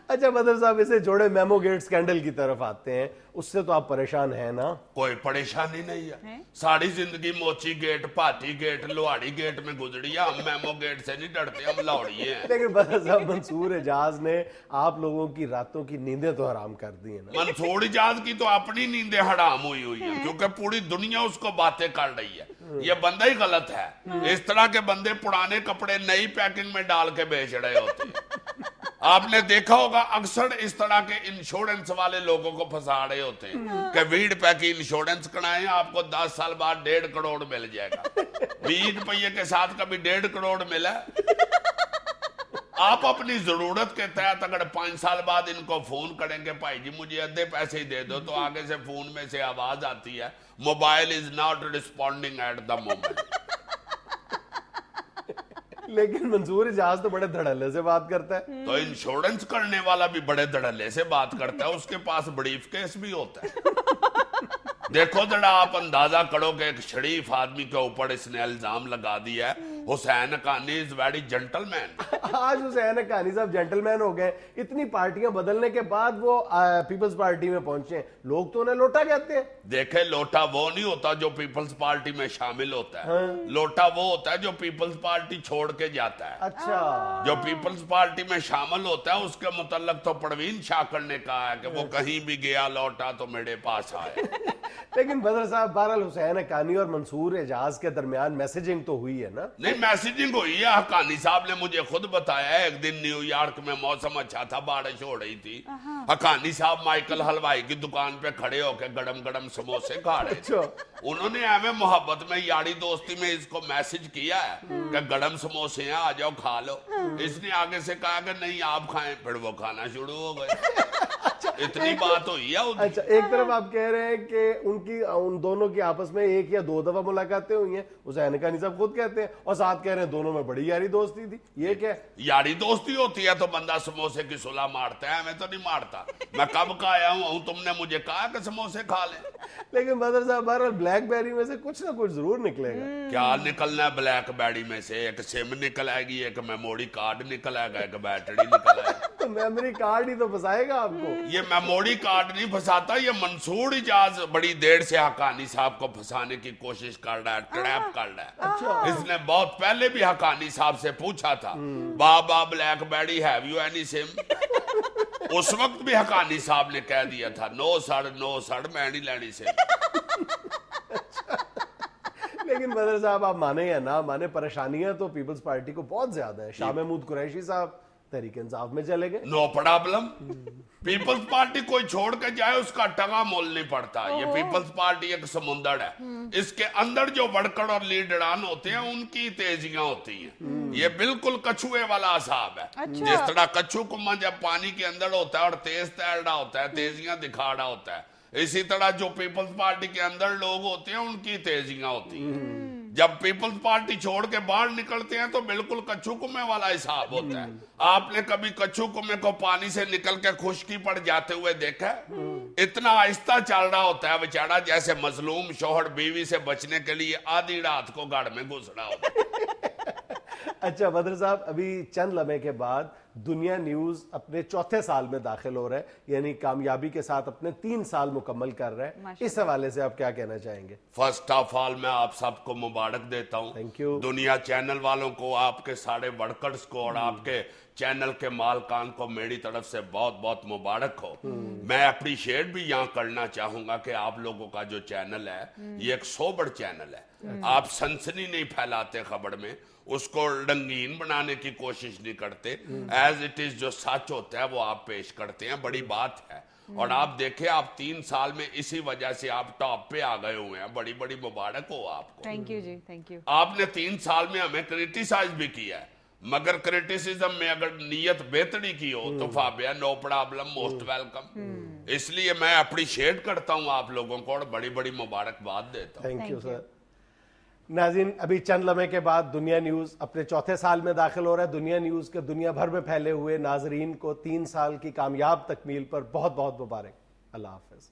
S1: اچھا بدر صاحب اسے جوڑے میمو گیٹ سکینڈل کی طرف آتے ہیں, اس سے تو آپ پریشان ہیں نا؟
S3: کوئی پریشانی نہیں ہے, ساری زندگی موچی گیٹ, پاٹی گیٹ, لوہاڑی گیٹ میں گزری ہے. ہم میمو گیٹ سے نہیں ڈرتے, ہم لاہوڑی ہیں.
S1: لیکن بدر صاحب منصور اعجاز نے آپ لوگوں کی راتوں کی نیندیں تو حرام کر دی ہیں نا.
S3: منصور اعجاز کی تو اپنی نیندیں حرام ہوئی ہیں, کیونکہ پوری دنیا اس کو باتیں کر رہی ہے. یہ بندہ ہی غلط ہے. اس طرح کے بندے پرانے کپڑے نئی پیکنگ میں ڈال کے بیچ رہے ہوتے ہیں. آپ نے دیکھا ہوگا اکثر اس طرح کے انشورنس والے لوگوں کو پھنسا رہے ہوتے ہیں کہ 20 روپے کی انشورنس کرائیں, آپ کو 10 سال بعد 1.5 کروڑ مل جائے گا. 20 روپے کے ساتھ کبھی 1.5 کروڑ ملا. آپ اپنی ضرورت کے تحت اگر 5 سال بعد ان کو فون کریں گے بھائی جی مجھے آدھے پیسے ہی دے دو, تو آگے سے فون میں سے آواز آتی ہے mobile is not responding at the moment.
S1: لیکن منصور اعجاز تو بڑے دھڑلے سے بات کرتا ہے.
S3: تو انشورنس کرنے والا بھی بڑے دھڑلے سے بات کرتا ہے, اس کے پاس بریف کیس بھی ہوتا ہے. دیکھو ذرا آپ اندازہ کرو کہ ایک شریف آدمی کے اوپر اس نے الزام لگا دیا ہے حسین حقانی از ویری جنٹل مین.
S1: آج حسین حقانی صاحب جنٹل مین ہو گئے, اتنی پارٹیاں بدلنے کے بعد وہ پیپلز پارٹی میں پہنچے ہیں. لوگ تو انہیں لوٹا کہتے ہیں.
S3: دیکھیں لوٹا وہ نہیں ہوتا جو پیپلز پارٹی میں شامل ہوتا ہے, لوٹا وہ ہوتا ہے جو پیپلز پارٹی چھوڑ کے جاتا ہے.
S1: اچھا,
S3: جو پیپلز پارٹی میں شامل ہوتا ہے اس کے متعلق تو پروین شاکر نے کہا ہے کہ وہ کہیں بھی گیا لوٹا تو میرے پاس آئے.
S1: لیکن بدر صاحب بہرحال حسین حقانی اور منصور اعجاز کے درمیان میسیجنگ تو ہوئی ہے نا؟
S3: نہیں میسیجنگ ہوئی ہے. حقانی صاحب نے مجھے خود بتایا ہے, ایک دن نیو یارک میں موسم اچھا تھا, بارش ہو رہی تھی. حقانی صاحب مائیکل حلوائی کی دکان پہ کھڑے ہو کے گرم گرم سموسے کھا رہے تھے. انہوں نے ہمیں محبت میں یاری دوستی میں اس کو میسج کیا ہے کہ گرم سموسے ہیں, آ جاؤ کھا لو. اس نے آگے سے کہا کہ نہیں آپ کھائیں, پھر وہ کھانا شروع ہو گئے. इतनी बात हुई है उनकी।
S1: अच्छा, एक तरफ आप कह रहे हैं कि उन दोनों की आपस में 1 या 2 दफा मुलाकातें हुई हैं, उसे हनीकानी साहब खुद कहते हैं, और साथ कह रहे हैं दोनों में बड़ी यारी दोस्ती थी। ये क्या है?
S3: यारी दोस्ती होती है तो बंदा समोसे की सुलह मारता है, मैं तो नहीं मारता। मैं कब का आया हूं, तुमने मुझे कहा कि समोसे खा ले।
S1: लेकिन बदर साहब, बहरहाल ब्लैकबेरी में से कुछ ना कुछ जरूर निकलेगा।
S3: क्या निकलना है ब्लैकबेरी में से? एक सिम निकल आएगी, एक मेमोरी कार्ड निकल आएगा, एक बैटरी निकल आएगी।
S1: तो मेमोरी कार्ड ही तो फंसाएगा आपको।
S3: ये मेमोरी कार्ड नहीं फंसाता, ये मंसूर इजाज बड़ी देर से हकानी साहब को फंसाने की कोशिश कर रहा है, ट्रैप कर रहा है।
S1: अच्छा।
S3: इसने बहुत पहले भी हकानी साहब से पूछा था, बाबा BlackBerry have you any SIM? उस वक्त भी हकानी साहब ने कह दिया था, नो सर मैं नहीं लेनी सिम।
S1: लेकिन बदर साहब, आप माने या ना माने, परेशानियां तो पीपल्स पार्टी को बहुत ज्यादा है। शाह महमूद कुरैशी साहब तहरीक इंसाफ में चले गए।
S3: No problem. पीपल्स पार्टी कोई छोड़ के जाए उसका टका मोल नहीं पड़ता। ये पीपल्स पार्टी एक समुंदर है, इसके अंदर जो वर्कर और लीडरान होते हैं उनकी तेजियां होती हैं। ये बिल्कुल कछुए वाला हिसाब है।
S2: अच्छा।
S3: जिस तरह कछू कुम्मा जब पानी के अंदर होता है और तेज तैर रहा होता है, तेजियां दिखा रहा होता है, इसी तरह जो पीपल्स पार्टी के अंदर लोग होते हैं उनकी तेजियां होती हैं। जब पीपल्स पार्टी छोड़ के बाहर निकलते हैं तो बिल्कुल कच्चू कुम्मे वाला हिसाब होता है। आपने कभी कच्चू कुम्मे को पानी से निकल के खुश्की पड़ जाते हुए देखा है? इतना आहिस्ता चल रहा होता है बेचारा, जैसे मजलूम शौहर बीवी से बचने के लिए आधी रात को गाड़ में घुस रहा होता है।
S1: अच्छा बदर साहब, अभी चंद लम्हे के बाद दुनिया न्यूज अपने 4थे साल में दाखिल हो रहा है, यानी कामयाबी के साथ अपने 3 साल मुकम्मल कर रहा है। इस हवाले से आप क्या कहना चाहेंगे?
S3: फर्स्ट ऑफ ऑल मैं आप सबको मुबारक देता हूँ।
S1: Thank you.
S3: दुनिया चैनल वालों को, आपके सारे वर्कर्स को और आपके चैनल के मालकान को मेरी तरफ से बहुत बहुत मुबारक हो। मैं अप्रिशिएट भी यहाँ करना चाहूंगा कि आप लोगों का जो चैनल है ये एक सोबर चैनल है। आप सनसनी नहीं फैलाते खबर में, उसको रंगीन बनाने की कोशिश नहीं करते। एज इट इज जो सच होता है वो आप पेश करते हैं, बड़ी बात है। और आप देखें, आप 3 साल में इसी वजह से आप टॉप पे आ गए हुए हैं। बड़ी बड़ी मुबारक हो आपको।
S2: थैंक यू जी, थैंक यू।
S3: आपने 3 साल में हमें क्रिटिसाइज भी किया है, मगर क्रिटिसिज्म में अगर नीयत बेहतरी की हो तो Fabia no problem, most welcome. इसलिए मैं अप्रिशिएट करता हूं आप लोगों को और बड़ी बड़ी मुबारकबाद देता हूं।
S1: Thank you sir. नाज़रीन, अभी चंद लम्हे के बाद दुनिया न्यूज अपने 4थे साल में दाखिल हो रहा है। दुनिया न्यूज के दुनिया भर में फैले हुए नाजरीन को 3 साल की कामयाब तकमील पर बहुत बहुत मुबारक। अल्लाह हाफिज।